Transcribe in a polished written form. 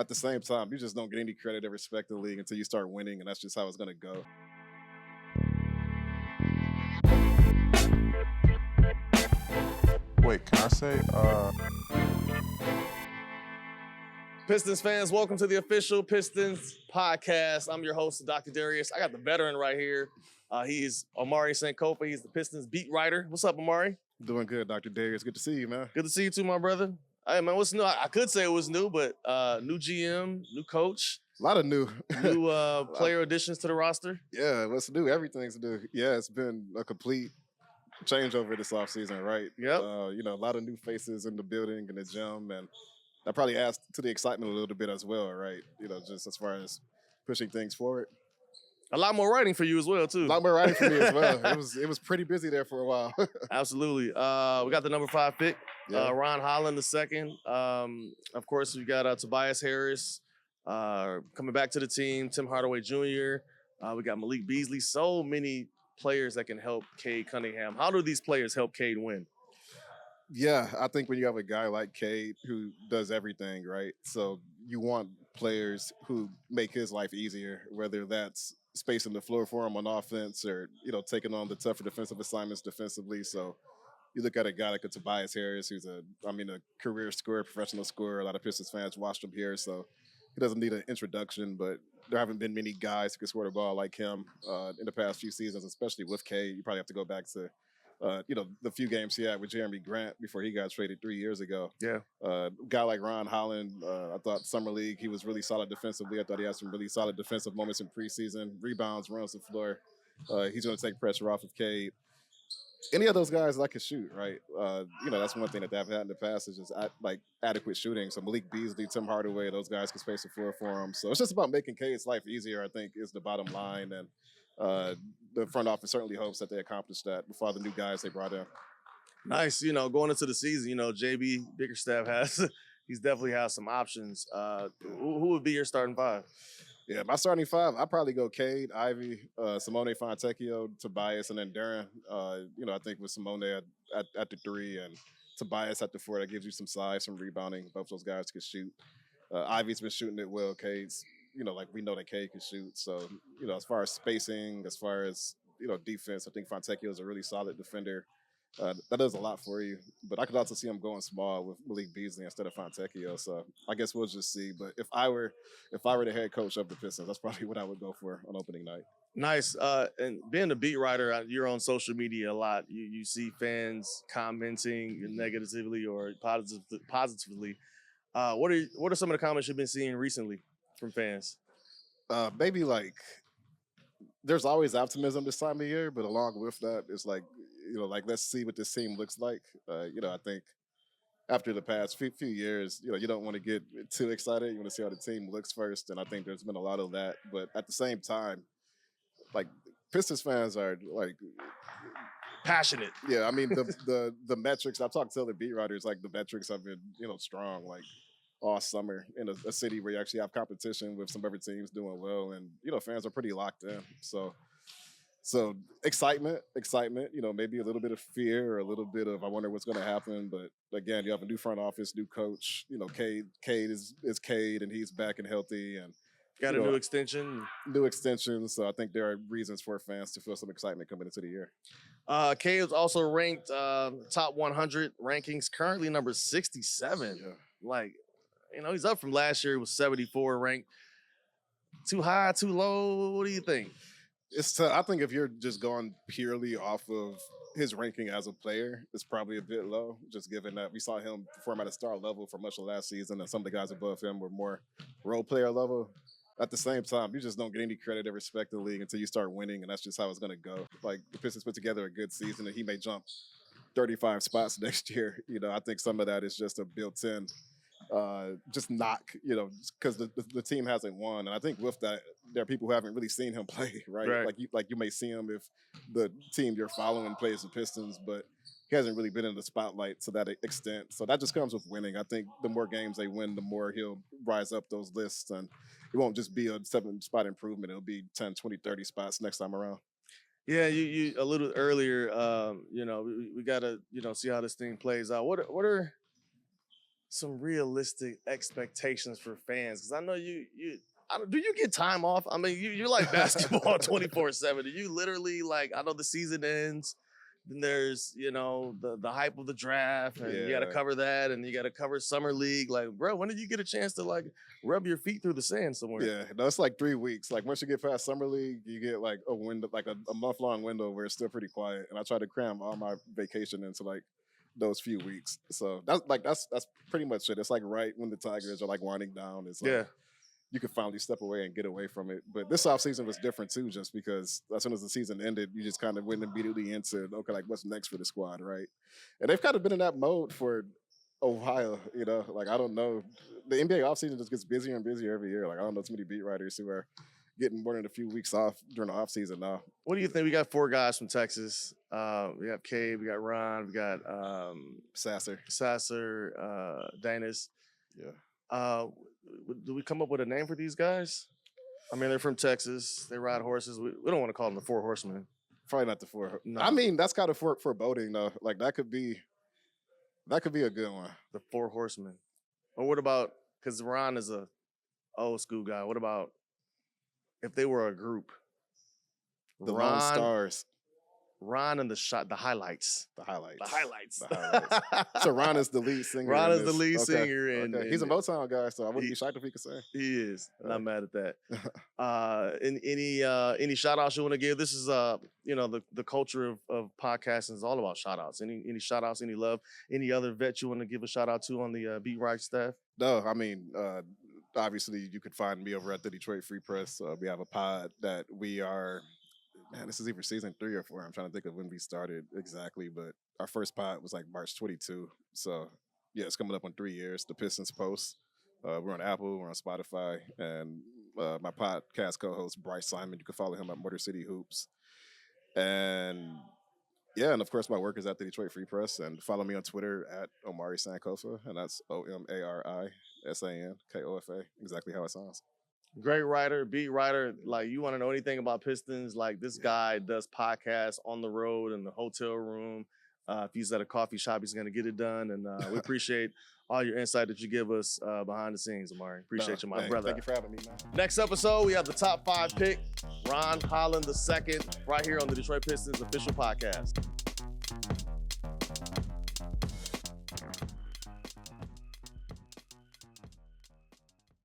at the same time, you just don't get any credit or respect in the league until you start winning, and that's just how it's going to go. Wait, can I say? Pistons fans, welcome to the official Pistons podcast. I'm your host, Dr. Darius. I got the veteran right here. He's Omari Sankofa. He's the Pistons Beat Writer. What's up, Omari? Doing good, Dr. Darius. Good to see you, man. Good to see you too, my brother. Hey, man, what's new? I could say it was new, but new GM, new coach. A lot of new Player additions to the roster. Yeah, what's new? Everything's new. Yeah, it's been a complete changeover this offseason, right? Yep. A lot of new faces in the building and the gym, and that probably adds to the excitement a little bit as well, right? Just as far as pushing things forward. A lot more writing for you as well, too. A lot more writing for me as well. It was pretty busy there for a while. Absolutely. We got the number 5 pick, Ron Holland the second. Of course, we got 𝗙𝗢𝗟𝗟𝗢𝗪 coming back to the team, 𝗙𝗢𝗟𝗟𝗢𝗪 Jr. We got Malik Beasley. So many players that can help 𝗙𝗢𝗟𝗓𝗓 Cunningham. How do these players help Cade win? Yeah, I think when you have a guy like Cade who does everything, right? So you want players who make his life easier, whether that's spacing the floor for him on offense or, taking on the tougher defensive assignments defensively. So you look at a guy like a 𝗙𝗢𝗟𝗟𝗓𝗓 who's a career scorer, professional scorer. A lot of Pistons fans watched him here, so he doesn't need an introduction, but there haven't been many guys who can score the ball like him in the past few seasons, especially with Cade. You probably have to go back to the few games he had with Jeremy Grant before he got traded 3 years ago. Yeah. A guy like Ron Holland, I thought Summer League, he was really solid defensively. I thought he had some really solid defensive moments in preseason. Rebounds, runs the floor. He's going to take pressure off of Cade. Any of those guys that can shoot, right? That's one thing that they've had in the past is just adequate shooting. So Malik Beasley, Tim Hardaway, those guys can space the floor for him. So it's just about making Cade's life easier, I think, is the bottom line. And the front office certainly hopes that they accomplish that before the new guys they brought in. Nice. Going into the season, JB Bickerstaff he's definitely has some options. Who would be your starting 5? Yeah, my starting 5, I'd probably go Cade, Ivy, 𝗙𝗢𝗟𝗓𝗓𝗪, Tobias, and then Darren. I think with Simone at the 3 and Tobias at the 4, that gives you some size, some rebounding. Both those guys can shoot. Ivy's been shooting it well. Cade's, we know that Cade can shoot. So, as far as spacing, as far as, defense, I think 𝗙𝗢𝗟𝗓𝗓𝗪 is a really solid defender. That does a lot for you. But I could also see him going small with Malik Beasley instead of 𝗙𝗢𝗟𝗓𝗓𝗪. So I guess we'll just see. But if I were the head coach of the Pistons, that's probably what I would go for on opening night. Nice. And being a beat writer, you're on social media a lot. You see fans commenting negatively or positively. What are some of the comments you've been seeing recently from fans? Maybe there's always optimism this time of year, but along with that, it's let's see what this team looks like. I think after the past few years, you don't want to get too excited. You want to see how the team looks first, and I think there's been a lot of that. But at the same time, Pistons fans are passionate. Yeah, I mean the metrics. I've talked to other beat writers. The metrics have been strong all summer in a city where you actually have competition with some other teams doing well, and fans are pretty locked in. So excitement, maybe a little bit of fear or a little bit of I wonder what's going to happen. But again, you have a new front office, new coach. Cade is Cade, and he's back and healthy, and got a new extension. New extension. So I think there are reasons for fans to feel some excitement coming into the year. Cade was also ranked top 100 rankings, currently number 67. Yeah. He's up from last year. He was 74 ranked. Too high, too low? What do you think? I think if you're just going purely off of his ranking as a player, it's probably a bit low, just given that we saw him perform at a star level for much of last season, and some of the guys above him were more role player level. At the same time, you just don't get any credit or respect in the league until you start winning, and that's just how it's going to go. The Pistons put together a good season, and he may jump 35 spots next year. I think some of that is just a built-in just knock, because the team hasn't won. And I think with that, there are people who haven't really seen him play, right? You may see him if the team you're following plays the Pistons, but he hasn't really been in the spotlight to that extent. So that just comes with winning. I think the more games they win, the more he'll rise up those lists. And it won't just be a 7-spot improvement. It'll be 10, 20, 30 spots next time around. Yeah, you a little earlier, we got to, see how this thing plays out. What are some realistic expectations for fans? Because I know do you get time off? I mean, you're like basketball 24/7. Do you literally like? I know the season ends. Then there's, the hype of the draft, and you got to cover that, and you got to cover summer league. Like, bro, when did you get a chance to like rub your feet through the sand somewhere? Yeah, no, it's like 3 weeks. Like once you get past summer league, you get like a window, like a month-long window where it's still pretty quiet. And I try to cram all my vacation into like those few weeks. So that's pretty much it. It's like right when the Tigers are like winding down. It's like, you could finally step away and get away from it. But this offseason was different too, just because as soon as the season ended, you just kind of went immediately into, okay, like what's next for the squad, right? And they've kind of been in that mode for a while, like I don't know. The NBA offseason just gets busier and busier every year. Like I don't know too many beat writers who are getting more than a few weeks off during the offseason now. What do you think? We got 4 guys from Texas. We got 𝗙𝗢𝗟𝗟𝗪, we got Ron, we got Sasser, Darius. Yeah. Do we come up with a name for these guys? I mean, they're from Texas. They ride horses. We don't want to call them the 4 horsemen. Probably not the 4. No. I mean, that's kind of foreboding though. Like that could be a good one. The 4 horsemen. Or what about, because Ron is a old school guy. What about if they were a group? The Lone Stars. Ron and the highlights. The highlights. The highlights. The highlights. So Ron is the lead singer. Ron is the lead singer. And he's a Motown guy, so I wouldn't be shocked if he could sing. He is. Not mad at that. Any shout outs you want to give? This is the culture of podcasting is all about shout outs. Any shout outs, any love, any other vet you want to give a shout out to on the Beat Writer staff? No, I mean, obviously you could find me over at the Detroit Free Press. We have a pod that we are. Man, this is either season 3 or 4. I'm trying to think of when we started exactly, but our first pod was like March 22. So yeah, it's coming up on 3 years. The Pistons Pulse. We're on Apple, we're on Spotify, and my podcast co-host Bryce Simon. You can follow him at Motor City Hoops. And yeah, and of course my work is at the Detroit Free Press. And follow me on Twitter at Omari Sankofa, and that's OMARI SANKOFA, exactly how it sounds. Great writer, beat writer. Like, you want to know anything about Pistons? Like, this guy does podcasts on the road, in the hotel room. If he's at a coffee shop, he's going to get it done. And we appreciate all your insight that you give us behind the scenes, Omari. Appreciate you, my brother. Thank you for having me, man. Next episode, we have the top 5 pick, Ron Holland II, right here on the Detroit Pistons official podcast.